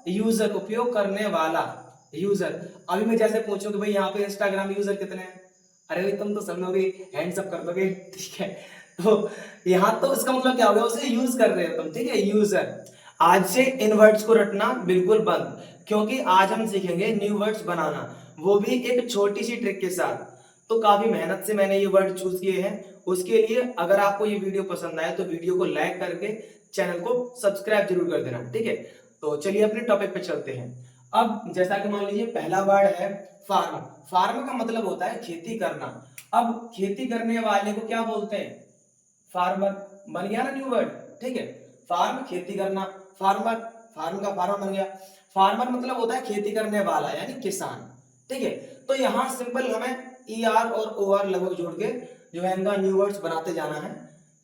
User, उपयोग करने वाला, यूजर। अभी मैं जैसे पूछूं कि भाई यहाँ पे इंस्टाग्राम यूजर कितने हैं, अरे भाई तुम तो सब लोग हैंड्स अप कर दोगे, ठीक है। तो यहाँ तो इसका मतलब क्या हो गया, उसे यूज कर रहे हो तुम, ठीक है, यूजर। आज से इन वर्ड्स को रटना बिल्कुल बंद, क्योंकि आज हम सीखेंगे न्यू वर्ड्स बनाना, वो भी एक छोटी सी ट्रिक के साथ। तो काफी मेहनत से मैंने ये वर्ड चूज किए हैं। उसके लिए अगर आपको ये वीडियो पसंद आए तो वीडियो को लाइक करके चैनल को सब्सक्राइब जरूर कर देना, ठीक है। तो चलिए अपने टॉपिक पे चलते हैं। अब जैसा कि मान लीजिए पहला वर्ड है फार्म। फार्म का मतलब होता है खेती करना। अब खेती करने वाले को क्या बोलते हैं, फार्मर। बन गया ना न्यू वर्ड, ठीक है। फार्म खेती करना, फार्मर, फार्म का फार्मर बन गया। फार्मर मतलब होता है खेती करने वाला यानी किसान, ठीक है। तो यहाँ सिंपल हमें ई आर और ओ आर लगभग जोड़ के जो है इनका न्यू वर्ड्स बनाते जाना है,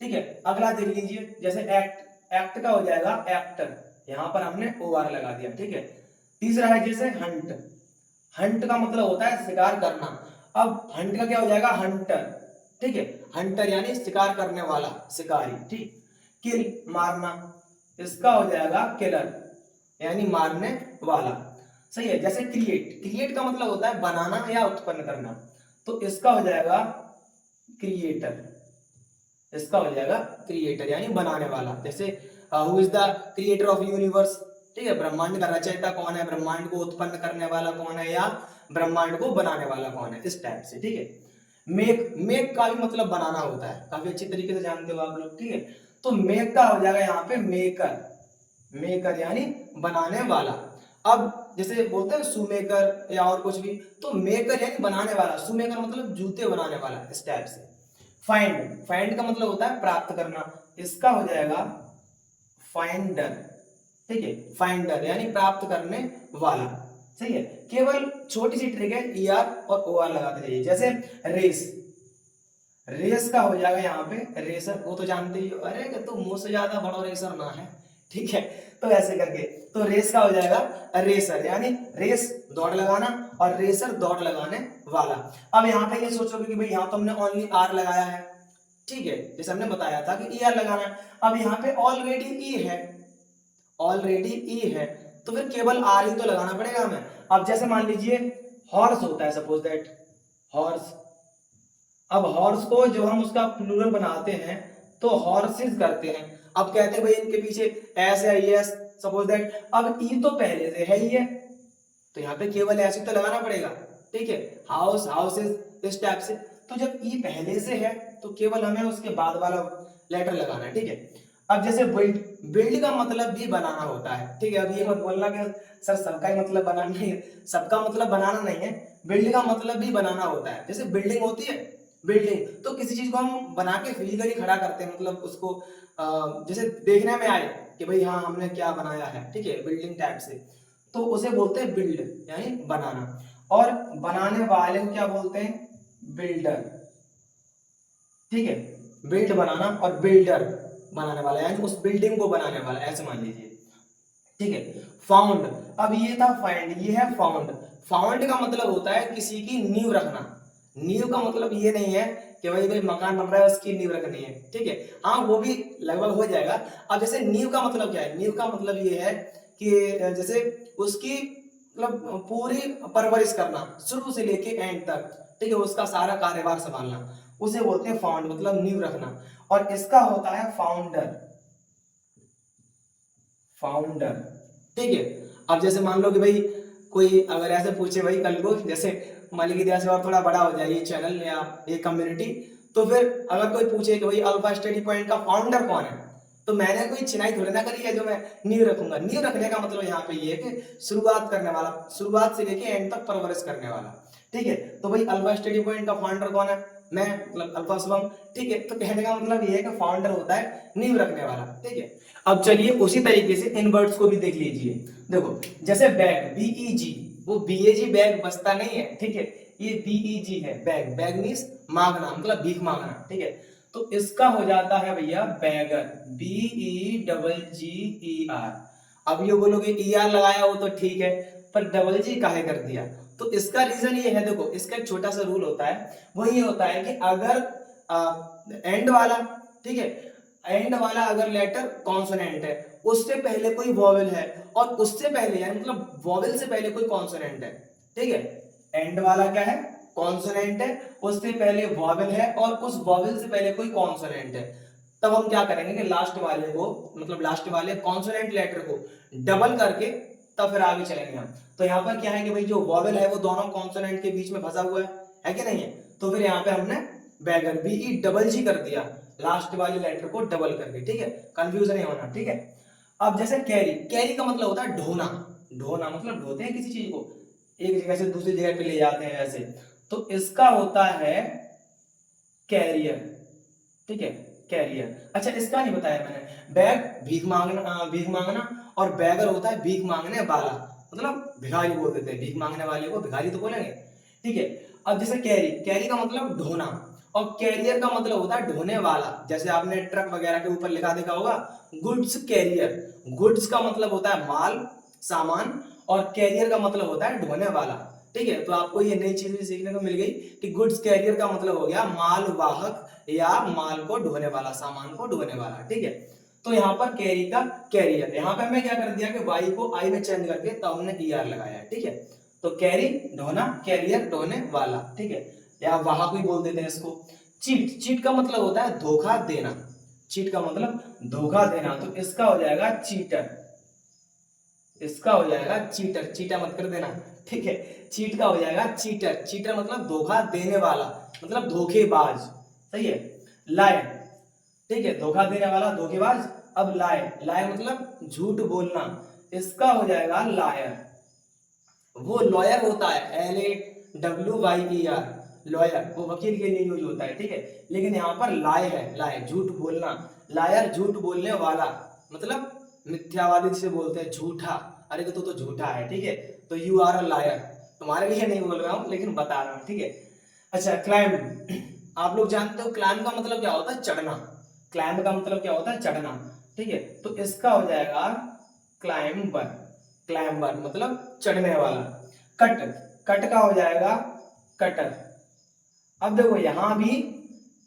ठीक है। अगला देख लीजिए, जैसे एक्ट, एक्ट का हो जाएगा एक्टर, यहाँ पर हमने ओ आर लगा दिया, ठीक है। तीसरा है जैसे हंट। हंट का मतलब होता है शिकार करना। अब हंट का क्या हो जाएगा, हंटर, ठीक है। हंटर यानी शिकार करने वाला, शिकारी, ठीक। किल, मारना, इसका हो जाएगा किलर, यानी मारने वाला, सही है। जैसे क्रिएट, क्रिएट का मतलब होता है बनाना या उत्पन्न करना, तो इसका हो जाएगा क्रिएटर, इसका हो जाएगा क्रिएटर यानी बनाने वाला। जैसे who is the creator of universe, ठीक है। ब्रह्मांड का रचयिता कौन है, ब्रह्मांड को उत्पन्न करने वाला कौन है, या ब्रह्मांड को बनाने वाला कौन है, इस टाइप से, ठीक है। मेक, मेक का भी मतलब बनाना होता है, काफी अच्छी तरीके से जानते हो आप लोग, ठीक है। तो मेक का हो जाएगा यहाँ पे मेकर, मेकर यानी बनाने वाला। अब जैसे बोलते हैं सुमेकर या और कुछ भी, तो मेकर यानी बनाने वाला, सुमेकर मतलब जूते बनाने वाला, इस टाइप से। फाइंड, फाइंड का मतलब होता है प्राप्त करना, इसका हो जाएगा फाइंडर, ठीक है। फाइंडर यानी प्राप्त करने वाला, सही है। केवल छोटी सी ट्रिक है, ई आर और ओ आर लगाते जाइए। जैसे रेस, रेस का हो जाएगा यहाँ पे रेसर, वो तो जानते ही हो, अरे कि तो मुंह से ज्यादा बड़ा रेसर ना है, ठीक है। तो ऐसे करके, तो रेस का हो जाएगा रेसर, यानी रेस दौड़ लगाना, और रेसर दौड़ लगाने वाला। अब यहाँ पे ये सोचोगे कि भाई यहाँ तो हमने ओनली आर लगाया है, ठीक है, जैसे हमने बताया था कि ई आर लगाना है। अब यहाँ पे ऑलरेडी ई है, ऑलरेडी ई है, तो फिर केवल आर ही तो लगाना पड़ेगा हमें। अब जैसे मान लीजिए हॉर्स होता है, सपोज दैट हॉर्स। अब हॉर्स को जो हम उसका प्लूरल बनाते हैं तो हॉर्सेस करते हैं। अब कहते हैं भाई इनके पीछे एस है, यस, सपोज दैट। अब ई तो पहले से है ही है, तो यहाँ पे केवल ऐसे तो लगाना पड़ेगा, ठीक है। हाउस, हाउसेस, इस टाइप से। तो जब ई पहले से है तो केवल हमें उसके बाद वाला लेटर लगाना है, ठीक है। अब जैसे बिल्ड, बिल्ड का मतलब भी बनाना होता है, ठीक है। अब ये मत बोलना कि सर सबका ही मतलब बनाना नहीं है, सबका मतलब बनाना नहीं है, बिल्ड का मतलब भी बनाना होता है। जैसे बिल्डिंग होती है, बिल्डिंग तो किसी चीज को हम बना के फिजिकली खड़ा करते हैं, मतलब उसको जैसे देखने में आए कि भाई हाँ हमने क्या बनाया है, ठीक है, बिल्डिंग टाइप से, तो उसे बोलते हैं बिल्ड यानी बनाना। और बनाने वाले को क्या बोलते हैं, बिल्डर, ठीक है। बिल्ड बनाना और बिल्डर बनाने वाला, यानी उस बिल्डिंग को बनाने वाला, ऐसे मान लीजिए, ठीक है। फाउंड, अब ये था फाइंड, ये है फाउंड। फाउंड का मतलब होता है किसी की नींव रखना। नींव का मतलब ये नहीं है कि भाई कोई मकान बन रहा है उसकी नींव रखनी है, ठीक है, हाँ वो भी लगभग हो जाएगा। अब जैसे नींव का मतलब क्या है, नींव का मतलब ये है कि जैसे उसकी मतलब पूरी परवरिश करना शुरू से लेके एंड तक, ठीक है, उसका सारा कार्यभार संभालना, उसे बोलते हैं फाउंड, मतलब नींव रखना। और इसका होता है फाउंडर, फाउंडर, ठीक है। अब जैसे मान लो कि भाई कोई अगर ऐसे पूछे भाई कल को, जैसे मालिक की दया से और थोड़ा बड़ा हो जाए ये चैनल या ये कम्युनिटी, तो फिर अगर कोई पूछे कि भाई अल्फा स्टडी पॉइंट का फाउंडर कौन है, तो मैंने कोई चिनाई थोड़ी ना करी है जो मैं नींव रखूंगा। नींव रखने का मतलब यहाँ पे ये है कि शुरुआत करने वाला, शुरुआत से लेके एंड तक परवरिश करने वाला, ठीक है। तो भाई अल्फा स्टडी पॉइंट का फाउंडर कौन है, मैं, मतलब अल्फा शुभम, ठीक है। तो कहने का मतलब ये है कि फाउंडर होता है नींव रखने वाला, ठीक है। अब चलिए उसी तरीके से इन वर्ड्स को भी देख लीजिए। देखो जैसे बैग, बीईजी, वो बीएजी बैग बसता नहीं है, ठीक है, ये बीईजी है बैग। बैग मींस मांगना, मतलब भीख मांगना, ठीक है। तो इसका हो जाता है भैया beggar, B E double G E R. अब ये बोलोगे ई आर लगाया हो तो ठीक है, पर डबल जी काहे कर दिया, तो इसका रीजन ये है, देखो इसका एक छोटा सा रूल होता है, वो ये होता है कि अगर एंड वाला, ठीक है, एंड वाला अगर लेटर कॉन्सोनेंट है उससे पहले कोई वॉवेल है और उससे पहले यानी मतलब वॉवेल से पहले कोई कॉन्सोनेंट है, ठीक है। एंड वाला क्या है, कॉन्सोनेंट है, उससे पहले वॉवेल है और उस वॉवेल से पहले कोई कॉन्सोनेंट है, तब हम क्या करेंगे कि लास्ट वाले को मतलब लास्ट वाले कॉन्सोनेंट लेटर को डबल करके तब फिर आगे चलेंगे हम। तो यहाँ पर क्या है कि भाई जो वॉवेल है वो दोनों कॉन्सोनेंट के बीच में फंसा हुआ है कि नहीं है, तो फिर यहाँ पे हमने बैगर बीई डबल जी कर दिया लास्ट वाले लेटर को डबल करके, ठीक है, कंफ्यूजन नहीं होना, ठीक है। अब जैसे कैरी, कैरी का मतलब होता है ढोना, ढोना मतलब ढोते हैं किसी चीज को एक जगह से दूसरी जगह पे ले जाते हैं वैसे, तो इसका होता है कैरियर, ठीक है, कैरियर। अच्छा इसका नहीं बताया मैंने, बैग भीख मांगना, भीख मांगना, और बैगर होता है भीख मांगने वाला, मतलब भिखारी बोल देते हैं, भीख मांगने वाले को भिखारी तो बोलेंगे, ठीक है। अब जैसे कैरी, कैरी का मतलब ढोना, और कैरियर का मतलब होता है ढोने वाला। जैसे आपने ट्रक वगैरह के ऊपर लिखा देखा होगा गुड्स कैरियर, गुड्स का मतलब होता है माल, सामान, और कैरियर का मतलब होता है ढोने वाला, ठीक है। तो आपको ये नई चीज भी सीखने को मिल गई कि गुड्स कैरियर का मतलब हो गया माल वाहक या माल को ढोने वाला, सामान को ढोने वाला, ठीक है। तो यहाँ पर कैरी का कैरियर, यहाँ पे मैं क्या कर दिया कि वाई को आई में चेंज करके तब हमने ईआर लगाया है, ठीक है। तो कैरी ढोना, कैरियर ढोने वाला, ठीक है, या वाहक भी बोल देते हैं इसको। चीट, चीट का मतलब होता है धोखा देना, चीट का मतलब धोखा देना, तो इसका हो जाएगा चीटर, इसका हो जाएगा चीटर, चीटा मत कर देना, ठीक है। चीट का हो जाएगा चीटर, चीटर मतलब धोखा देने वाला, मतलब धोखेबाज, सही है। लाय, ठीक है, धोखा देने वाला धोखेबाज। अब लाय, लाय मतलब झूठ बोलना, इसका हो जाएगा लायर। वो लॉयर होता है LAWYER, लॉयर, वो वकील के लिए यूज होता है, ठीक है। लेकिन यहाँ पर लाय है, लाय झूठ बोलना, लायर झूठ बोलने वाला, मतलब मिथ्यावादी से बोलते हैं झूठा, अरे तो झूठा है, ठीक है। तो यू आर अ लायर, तुम्हारे लिए नहीं बोल रहा हूँ लेकिन बता रहा हूँ, ठीक है। अच्छा क्लाइंब, आप लोग जानते हो क्लाइंब का मतलब क्या होता है, चढ़ना, क्लाइंब का मतलब क्या होता है, चढ़ना, ठीक है। तो इसका हो जाएगा क्लाइंबर, क्लाइंबर मतलब चढ़ने वाला। कट, कट का हो जाएगा कटर। अब देखो यहां भी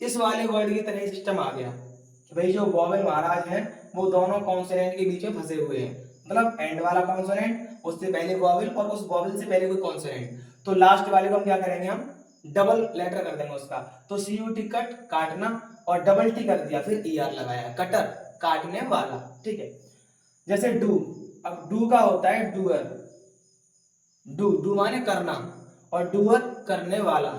इस वाले वर्ड की तरह सिस्टम आ गया कि भाई जो वॉवेल महाराज है वो दोनों कॉन्सोनेंट के बीच में फंसे हुए हैं, मतलब एंड वाला कॉन्सोनेंट, उससे पहले वॉवेल, और उस वॉवेल से पहले कोई कॉन्सोनेंट, तो लास्ट वाले को हम क्या करेंगे, हम डबल लेटर कर देंगे उसका, तो CUT कट काटना, और डबल टी कर दिया फिर ER लगाया, कटर काटने वाला, ठीक है। जैसे डू, अब डू का होता है डूअर, डू, डू माने करना, और डूअर करने वाला।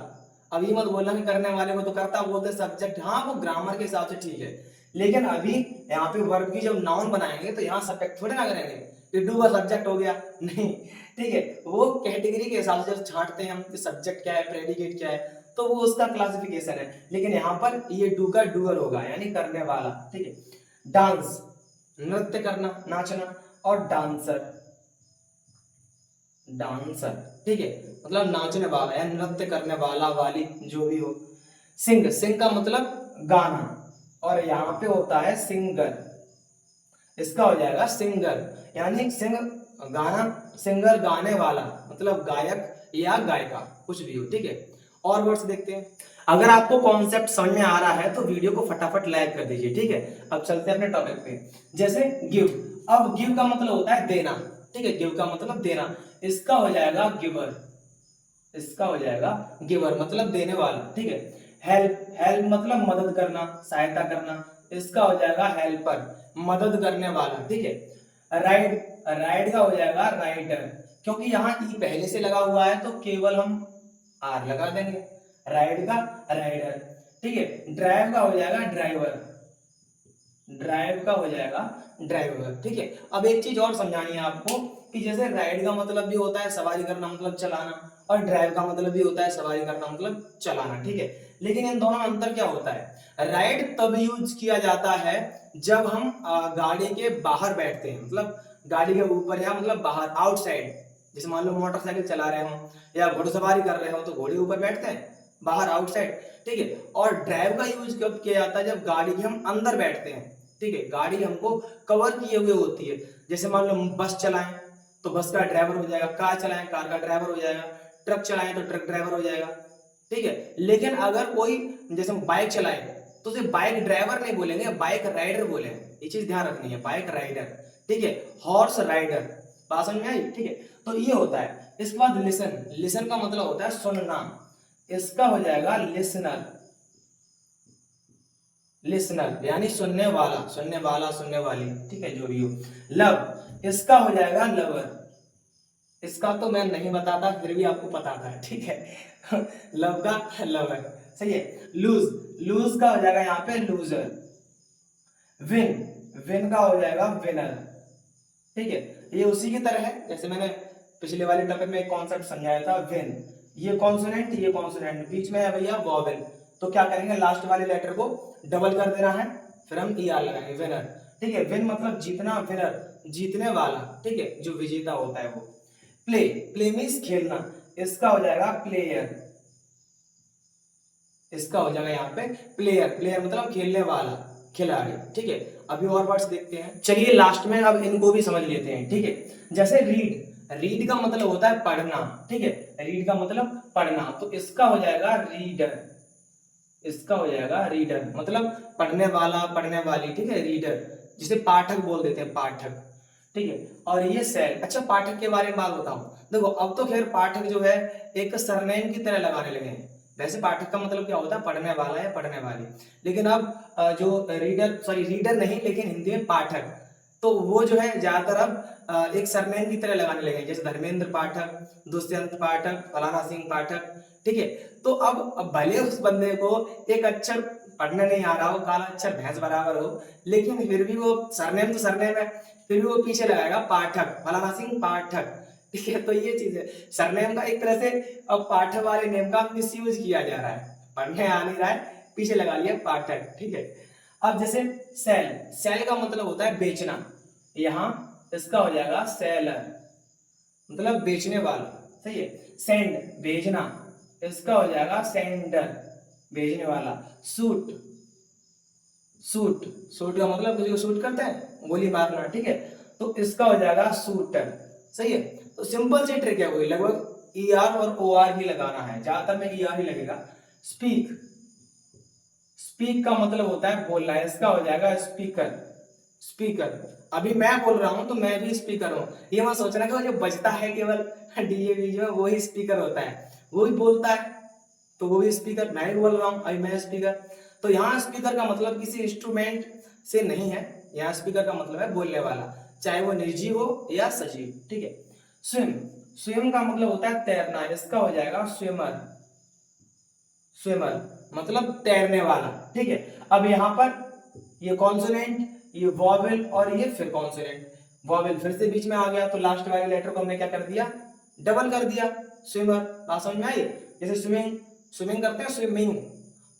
अब ये मत बोलना कि करने वाले को तो करता बोलते सब्जेक्ट, हाँ वो ग्रामर के हिसाब से ठीक है, लेकिन अभी यहाँ पे वर्ब की जब नाउन बनाएंगे तो यहाँ सब्जेक्ट थोड़े ना करेंगे कि डू का सब्जेक्ट हो गया, नहीं, ठीक है। वो कैटेगरी के हिसाब से जब छांटते हैं हम कि सब्जेक्ट क्या है, प्रेडिकेट क्या है, तो वो उसका क्लासिफिकेशन है, लेकिन यहाँ पर ये डू का डूअर होगा यानी करने वाला, ठीक है। डांस, नृत्य करना, नाचना, और डांसर, डांसर, ठीक है, मतलब नाचने वाला या नृत्य करने वाला वाली जो भी हो। सिंग, सिंग का मतलब गाना, और यहाँ पे होता है सिंगर, इसका हो जाएगा सिंगर, यानी सिंग गाना, सिंगर गाने वाला, मतलब गायक या गायिका कुछ भी हो, ठीक है। और वर्ड्स देखते हैं। अगर आपको कॉन्सेप्ट समझ में आ रहा है तो वीडियो को फटाफट लाइक कर दीजिए, ठीक है। अब चलते हैं अपने टॉपिक पे। जैसे गिव, अब गिव का मतलब होता है देना, ठीक है, गिव का मतलब देना, इसका हो जाएगा गिवर, इसका हो जाएगा गिवर मतलब देने वाला, ठीक है। हेल्प, हेल्प मतलब मदद करना, सहायता करना, इसका हो जाएगा हेल्पर, मदद करने वाला, ठीक है। राइड, राइड का हो जाएगा राइडर, क्योंकि यहाँ ई पहले से लगा हुआ है तो केवल हम आर लगा देंगे, राइड का राइडर, ठीक है। ड्राइव का हो जाएगा ड्राइवर, ड्राइव का हो जाएगा ड्राइवर, ठीक है। अब एक चीज और समझानी है आपको कि जैसे राइड का मतलब भी होता है सवारी करना मतलब चलाना, और ड्राइव का मतलब भी होता है सवारी करना मतलब चलाना, ठीक है। लेकिन इन दोनों में अंतर क्या होता है, राइड तब यूज किया जाता है जब हम गाड़ी के बाहर बैठते हैं, मतलब गाड़ी के ऊपर या मतलब बाहर आउटसाइड, जैसे मान लो मोटरसाइकिल चला रहे हो या घुड़सवारी कर रहे हो तो घोड़े ऊपर बैठते हैं बाहर आउटसाइड, ठीक है। और ड्राइव का यूज कब किया जाता है, जब गाड़ी के हम अंदर बैठते हैं, ठीक है, गाड़ी हमको कवर किए हुए होती है। जैसे मान लो बस चलाएं तो बस का ड्राइवर हो जाएगा, कार चलाएं कार का ड्राइवर हो जाएगा, ट्रक चलाएं तो ट्रक ड्राइवर हो जाएगा, ठीक है। लेकिन अगर कोई जैसे बाइक चलाए तो उसे बाइक ड्राइवर नहीं बोलेंगे, बाइक राइडर बोलेंगे, ये चीज ध्यान रखनी है, बाइक राइडर, ठीक है, हॉर्स राइडर, बात समझ में आई, ठीक है। तो ये होता है। इसके बाद लिसन, लिसन का मतलब होता है सुनना, इसका हो जाएगा लिसनर, लिसनर यानी सुनने वाला, सुनने वाला, सुनने वाली, ठीक है, जो भी हो। लव, इसका हो जाएगा लवर, इसका तो मैं नहीं बताता, फिर भी आपको पता था, ठीक है। लव का लवर, सही है। लूज, लूज का हो जाएगा यहाँ पे लूजर। विन, विन का हो जाएगा विनर, ठीक है। ये उसी की तरह है जैसे मैंने पिछले वाले टॉपिक में एक कॉन्सेप्ट समझाया था, विन, ये कॉन्सोनेंट, ये कॉन्सोनेंट, बीच में है भैया वॉवेल, तो क्या करेंगे, लास्ट वाले लेटर को डबल कर देना है, फिर हम ई आर लगाएंगे, विनर, ठीक है। विन मतलब जीतना, विनर जीतने वाला, ठीक है, जो विजेता होता है वो। प्ले, प्ले मीन्स खेलना, इसका हो जाएगा प्लेयर, इसका हो जाएगा यहाँ पे प्लेयर, प्लेयर मतलब खेलने वाला, खिलाड़ी, ठीक है। अभी और वर्ड्स देखते हैं, चलिए लास्ट में अब इनको भी समझ लेते हैं, ठीक है। जैसे रीड, रीड का मतलब होता है पढ़ना, ठीक है, रीड का मतलब पढ़ना, तो इसका हो जाएगा रीडर, इसका हो जाएगा रीडर मतलब पढ़ने वाला, पढ़ने वाली, ठीक है, रीडर, जिसे पाठक बोल देते हैं, पाठक, ठीक है। और ये सेल, अच्छा पाठक के बारे में बात बताऊं, देखो अब तो खैर पाठक जो है एक सरनेम की तरह लगाने लगे हैं, वैसे पाठक का मतलब क्या होता है, पढ़ने वाला या पढ़ने वाली, लेकिन अब जो रीडर, सॉरी रीडर नहीं, लेकिन हिंदी में पाठक, तो वो जो है ज्यादातर अब एक सरनेम की तरह लगाने लगे हैं, जैसे धर्मेंद्र पाठक, दुष्यंत पाठक, फलाना सिंह पाठक, ठीक है। तो अब भले उस बंदे को एक अक्षर पढ़ने नहीं आ रहा हो, काला अक्षर भैंस बराबर हो, लेकिन फिर भी वो सरनेम तो सरनेम है, फिर भी वो पीछे लगाएगा पाठक, फलाना सिंह पाठक, ठीक है। तो ये चीज है, सरनेम का एक तरह से अब पाठक वाले नेम का मिसयूज किया जा रहा है, पढ़ने आ नहीं रहा है, पीछे लगा लिया पाठक, ठीक है। अब जैसे सेल, सेल का मतलब होता है बेचना, यहाँ इसका हो जाएगा सेलर, मतलब बेचने वाला, सही है। सेंड, भेजना, इसका हो जाएगा सेंडर, भेजने वाला। सूट, सूट, सूट का मतलब किसी को सूट करते हैं, गोली मारना, ठीक है, तो इसका हो जाएगा शूटर, सही है। तो सिंपल सी ट्रिक है, कोई लगभग ई आर और ओ आर ही लगाना है, ज्यादातर में ई आर ही लगेगा। स्पीक, स्पीक का मतलब होता है बोलना, इसका हो जाएगा स्पीकर, स्पीकर, अभी मैं बोल रहा हूं तो मैं भी स्पीकर हूं, ये मत सोचना कि जो बजता है केवल डीजे वीजे में वही स्पीकर होता है, वो भी बोलता है तो वो भी स्पीकर, मैं भी बोल रहा हूं अभी मैं स्पीकर। तो यहाँ स्पीकर का मतलब किसी इंस्ट्रूमेंट से नहीं है, यहाँ स्पीकर का मतलब है बोलने वाला, चाहे वो निर्जीव हो या सजीव, ठीक है। स्विम, स्विम का मतलब होता है तैरना, इसका हो जाएगा स्विमर, स्विमर मतलब तैरने वाला, ठीक है। अब यहाँ पर ये कॉन्सोनेंट, ये वॉवेल और ये फिर कॉन्सोनेंट, वॉवेल फिर से बीच में आ गया, तो लास्ट वाले लेटर को हमने क्या कर दिया, डबल कर दिया, स्विमर, बात समझ में आई। जैसे स्विमिंग, स्विमिंग करते हैं स्विमिंग,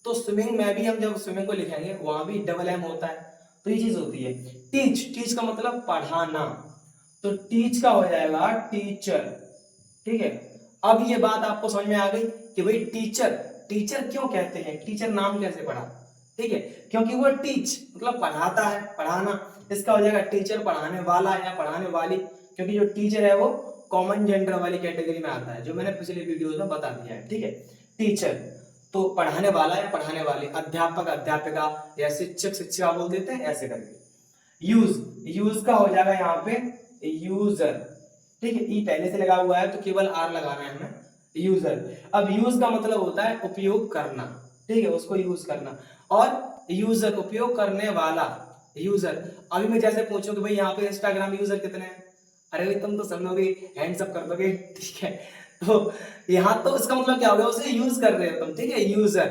तो स्विमिंग में भी हम जब स्विमिंग को लिखेंगे वहां भी डबल एम होता है, तो ये चीज होती है। टीच, टीच का मतलब पढ़ाना, तो टीच का हो जाएगा टीचर, ठीक है। अब ये बात आपको समझ में आ गई कि भाई टीचर, टीचर क्यों कहते हैं, टीचर नाम कैसे पड़ा, ठीक है, क्योंकि वो टीच मतलब पढ़ाता है, पढ़ाना, इसका हो जाएगा टीचर, पढ़ाने वाला या पढ़ाने वाली, क्योंकि जो टीचर है वो कॉमन जेंडर वाली कैटेगरी में आता है, जो मैंने पिछले वीडियो में बता दिया है, ठीक है। टीचर तो पढ़ाने वाला या पढ़ाने वाली, अध्यापक अध्यापिका या शिक्षक शिक्षिका बोल देते हैं ऐसे करके। यूज, यूज का हो जाएगा यहाँ पे यूजर, ठीक है, ई पहले से लगा हुआ है तो केवल आर लगाना है हमें, यूजर। अब यूज का मतलब होता है उपयोग करना, ठीक है, उसको यूज करना, और यूजर उपयोग करने वाला, यूजर। अभी मैं जैसे पूछूं कि भाई यहाँ पे इंस्टाग्राम यूजर कितने हैं, अरे भाई तुम तो समझोगे, हैंड्स अप कर दोगे, ठीक है। तो यहाँ तो इसका मतलब क्या हो गया, उसे यूज कर रहे हो तुम, ठीक है, यूजर,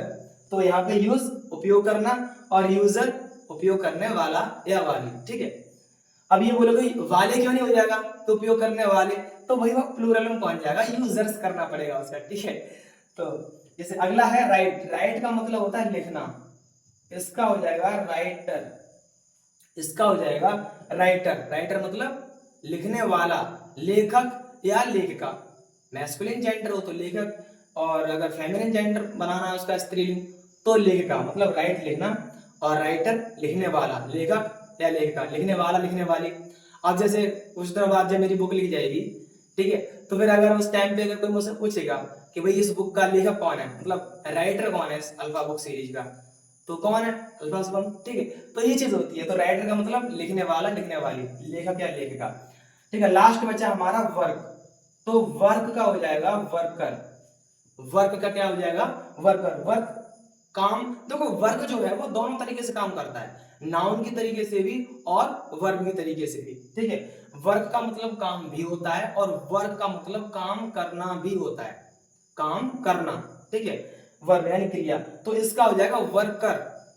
तो यहाँ पे यूज उपयोग करना और यूजर उपयोग करने वाला या वाली, ठीक है। अब ये बोलोगे वाले क्यों नहीं हो जाएगा, तो उपयोग करने वाले, तो वही वक्त प्लूरल में पहुंच जाएगा, यूजर्स करना पड़ेगा उसका, ठीक है। तो जैसे अगला है राइट, राइट का मतलब होता है लिखना, इसका हो जाएगा राइटर, इसका हो जाएगा राइटर, राइटर मतलब लिखने वाला, लेखक या लेखिका, मैस्कुलिन जेंडर हो तो लेखक, और अगर फेमिनिन जेंडर बनाना है उसका स्त्रीलिंग तो लेखिका, मतलब राइट लिखना, और राइटर लिखने वाला, लेखक या लेखिका, लिखने वाला लिखने वाली। अब जैसे कुछ दिनों बाद जब मेरी बुक लिखी जाएगी, ठीक है, तो फिर अगर उस टाइम पे अगर कोई मुझसे पूछेगा कि भाई इस बुक का लेखक कौन है, मतलब राइटर कौन है इस अल्फा बुक सीरीज का, तो कौन है, अल्फा शुभम, ठीक है। तो ये चीज होती है। तो राइटर का मतलब लिखने वाला, लिखने वाली, लेखक या लेखिका, ठीक है। लास्ट बचा हमारा वर्क। तो वर्क का हो जाएगा वर्कर, वर्क का क्या हो जाएगा, वर्कर। वर्क काम, देखो वर्क जो है वो दोनों तरीके से काम करता है, नाउन की तरीके से भी और वर्ब की तरीके से भी, ठीक है। वर्क का मतलब काम भी होता है और वर्क का मतलब काम करना भी होता है, काम करना, ठीक है, वर्ब यानी क्रिया। तो इसका हो जाएगा वर्कर,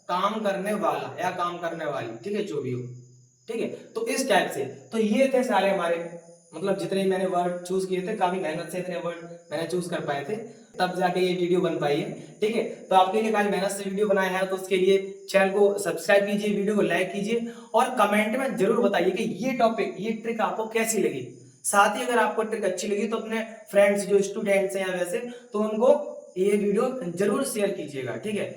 काम करने वाला या काम करने वाली, ठीक है, जो भी हो, ठीक है। तो इस टाइप से, तो ये थे सारे हमारे, मतलब जितने मैंने वर्ड चूज किए थे, काफी मेहनत से इतने वर्ड मैंने चूज कर पाए थे, तब जाके ये वीडियो बन पाई है, ठीक है। तो आपके लिए काफी मेहनत से वीडियो बनाया है, तो उसके लिए चैनल को सब्सक्राइब कीजिए, वीडियो को लाइक कीजिए और कमेंट में जरूर बताइए कि ये टॉपिक, ये ट्रिक आपको कैसी लगी। साथ ही अगर आपको ट्रिक अच्छी लगी तो अपने फ्रेंड्स जो स्टूडेंट्स हैं या वैसे, तो उनको ये वीडियो जरूर शेयर कीजिएगा, ठीक है।